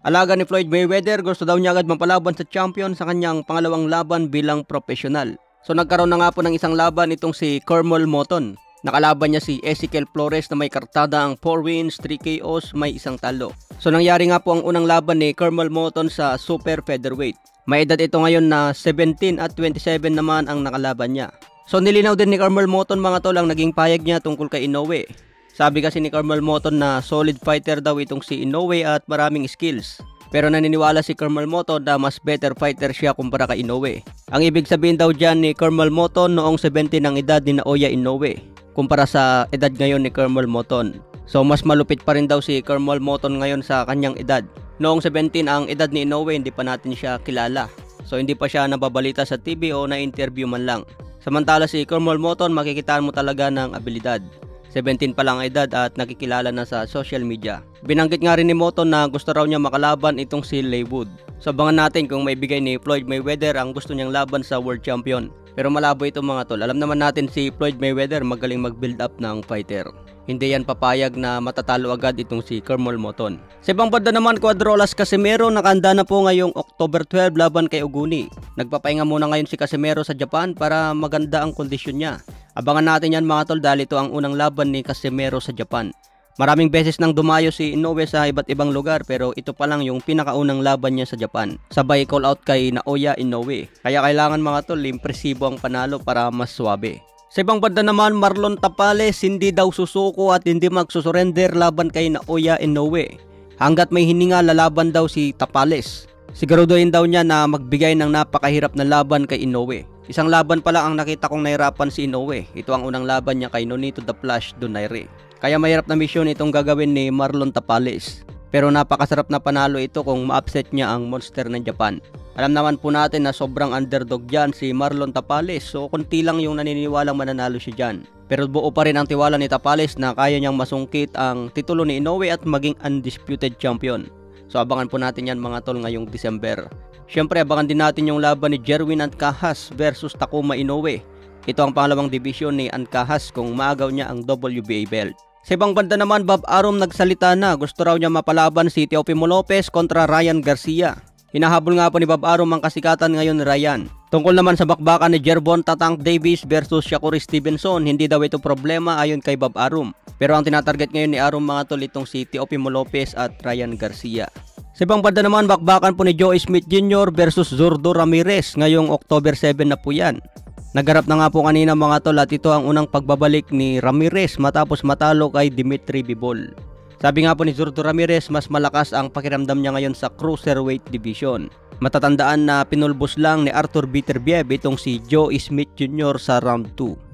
Alaga ni Floyd Mayweather, gusto daw niya agad mapalaban sa champion sa kanyang pangalawang laban bilang profesional. So nagkaroon na nga po ng isang laban itong si Kermel Moton. Nakalaban niya si Ezekiel Flores na may kartada ang 4 wins, 3 KOs, may isang talo. So nangyari nga po ang unang laban ni Kermel Moton sa super featherweight. May edad ito ngayon na 17 at 27 naman ang nakalaban niya. So nilinaw din ni Kermel Moton mga tol ang naging payag niya tungkol kay Inoue. Sabi kasi ni Kermel Moton na solid fighter daw itong si Inoue at maraming skills. Pero naniniwala si Kermel Moton na mas better fighter siya kumpara kay Inoue. Ang ibig sabihin daw dyan ni Kermel Moton noong 17 ang edad ni Naoya Inoue kumpara sa edad ngayon ni Kermel Moton. So mas malupit pa rin daw si Kermel Moton ngayon sa kanyang edad. Noong 17 ang edad ni Inoue, hindi pa natin siya kilala. So hindi pa siya nababalita sa TV o na-interview man lang. Samantala si Kermel Moton, makikitaan mo talaga ng abilidad. 17 pa lang ang edad at nakikilala na sa social media. Binanggit nga rin ni Moton na gusto raw niya makalaban itong si Leigh Wood. So abangan natin kung may bigay ni Floyd Mayweather ang gusto niyang laban sa world champion. Pero malabo ito mga tol. Alam naman natin si Floyd Mayweather magaling mag-build up ng fighter. Hindi yan papayag na matatalo agad itong si Kermel Moton. Sa ibang banda naman, Cuadrolas Casimero nakahanda na po ngayong October 12 laban kay Oguni. Nagpapahinga muna ngayon si Casimero sa Japan para maganda ang kondisyon niya. Abangan natin yan mga tol dahil ito ang unang laban ni Casimero sa Japan. Maraming beses nang dumayo si Inoue sa iba't ibang lugar pero ito pa lang yung pinakaunang laban niya sa Japan. Sabay call out kay Naoya Inoue. Kaya kailangan mga tol, impresibo ang panalo para mas swabe. Sa ibang banda naman, Marlon Tapales hindi daw susuko at hindi magsusurrender laban kay Naoya Inoue. Hanggat may hininga lalaban daw si Tapales. Siguraduhin daw niya na magbigay ng napakahirap na laban kay Inoue. Isang laban pa lang ang nakita kong nahirapan si Inoue. Ito ang unang laban niya kay Nonito the Flash Donaire. Kaya mahirap na misyon itong gagawin ni Marlon Tapales. Pero napakasarap na panalo ito kung ma-upset niya ang monster ng Japan. Alam naman po natin na sobrang underdog dyan si Marlon Tapales. So konti lang yung naniniwalang mananalo siya dyan. Pero buo pa rin ang tiwala ni Tapales na kaya niyang masungkit ang titulo ni Inoue at maging undisputed champion. So abangan po natin yan mga tol ngayong December. Siyempre abangan din natin yung laban ni Jerwin Ancajas versus Takuma Inoue. Ito ang pangalawang division ni Ancajas kung maagaw niya ang WBA belt. Sa ibang banda naman, Bob Arum nagsalita na. Gusto raw niya mapalaban si Teofimo Lopez kontra Ryan Garcia. Hinahabol nga po ni Bob Arum ang kasikatan ngayon ni Ryan. Tungkol naman sa bakbakan ni Gervonta Tank Davis versus Shakur Stevenson, hindi daw ito problema ayon kay Bob Arum. Pero ang tinatarget ngayon ni Arum mga tol itong si Teofimo Lopez at Ryan Garcia. Sa ibang banda naman, bakbakan po ni Joe Smith Jr. versus Zurdo Ramirez ngayong October 7 na po yan. Nagarap na nga po kanina mga tol at ito ang unang pagbabalik ni Ramirez matapos matalo kay Dimitri Bivol. Sabi nga po ni Zurdo Ramirez, mas malakas ang pakiramdam niya ngayon sa cruiserweight division. Matatandaan na pinulbos lang ni Arthur Beterbiev itong si Joe Smith Jr. sa round 2.